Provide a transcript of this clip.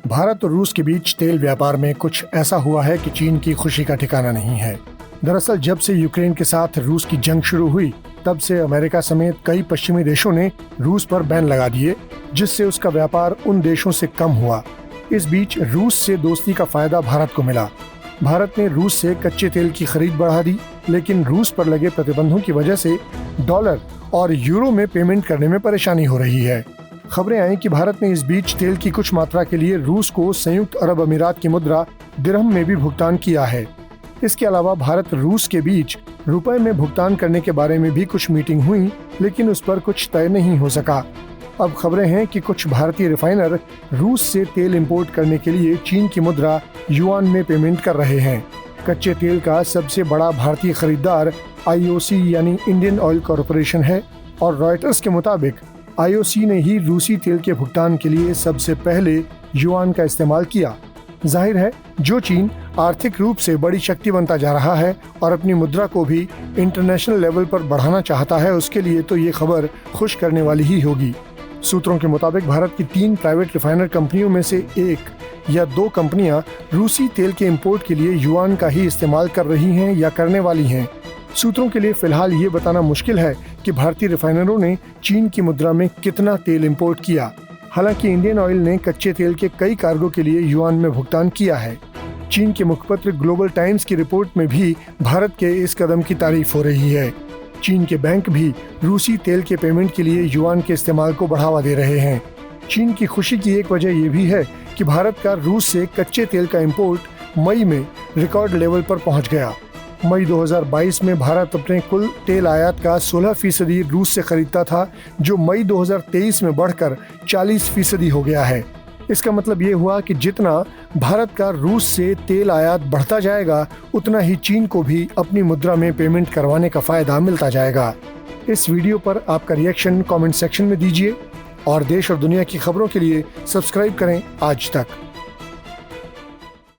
भारत और रूस के बीच तेल व्यापार में कुछ ऐसा हुआ है कि चीन की खुशी का ठिकाना नहीं है। दरअसल जब से यूक्रेन के साथ रूस की जंग शुरू हुई, तब से अमेरिका समेत कई पश्चिमी देशों ने रूस पर बैन लगा दिए, जिससे उसका व्यापार उन देशों से कम हुआ। इस बीच रूस से दोस्ती का फायदा भारत को मिला। भारत ने रूस से कच्चे तेल की खरीद बढ़ा दी, लेकिन रूस पर लगे प्रतिबंधों की वजह से डॉलर और यूरो में पेमेंट करने में परेशानी हो रही है। खबरें आई कि भारत ने इस बीच तेल की कुछ मात्रा के लिए रूस को संयुक्त अरब अमीरात की मुद्रा दिरहम में भी भुगतान किया है। इसके अलावा भारत रूस के बीच रुपए में भुगतान करने के बारे में भी कुछ मीटिंग हुई, लेकिन उस पर कुछ तय नहीं हो सका। अब खबरें हैं कि कुछ भारतीय रिफाइनर रूस से तेल इंपोर्ट करने के लिए चीन की मुद्रा युआन में पेमेंट कर रहे हैं। कच्चे तेल का सबसे बड़ा भारतीय खरीदार IOC यानी इंडियन ऑयल कॉरपोरेशन है और रॉयटर्स के मुताबिक IOC ने ही रूसी तेल के भुगतान के लिए सबसे पहले युआन का इस्तेमाल किया। जाहिर है, जो चीन आर्थिक रूप से बड़ी शक्ति बनता जा रहा है और अपनी मुद्रा को भी इंटरनेशनल लेवल पर बढ़ाना चाहता है, उसके लिए तो ये खबर खुश करने वाली ही होगी। सूत्रों के मुताबिक भारत की 3 प्राइवेट रिफाइनर कंपनियों में से 1 या 2 कंपनियां रूसी तेल के इंपोर्ट के लिए युआन का ही इस्तेमाल कर रही हैं या करने वाली हैं। सूत्रों के लिए फिलहाल ये बताना मुश्किल है कि भारतीय रिफाइनरों ने चीन की मुद्रा में कितना तेल इंपोर्ट किया। हालांकि इंडियन ऑयल ने कच्चे तेल के कई कार्गो के लिए युआन में भुगतान किया है। चीन के मुखपत्र ग्लोबल टाइम्स की रिपोर्ट में भी भारत के इस कदम की तारीफ हो रही है। चीन के बैंक भी रूसी तेल के पेमेंट के लिए युआन के इस्तेमाल को बढ़ावा दे रहे हैं। चीन की खुशी की एक वजह ये भी है कि भारत का रूस से कच्चे तेल का इंपोर्ट मई में रिकॉर्ड लेवल पर पहुंच गया। मई 2022 में भारत अपने कुल तेल आयात का 16% रूस से खरीदता था, जो मई 2023 में बढ़कर 40% हो गया है। इसका मतलब ये हुआ कि जितना भारत का रूस से तेल आयात बढ़ता जाएगा, उतना ही चीन को भी अपनी मुद्रा में पेमेंट करवाने का फायदा मिलता जाएगा। इस वीडियो पर आपका रिएक्शन कमेंट सेक्शन में दीजिए और देश और दुनिया की खबरों के लिए सब्सक्राइब करें आज तक।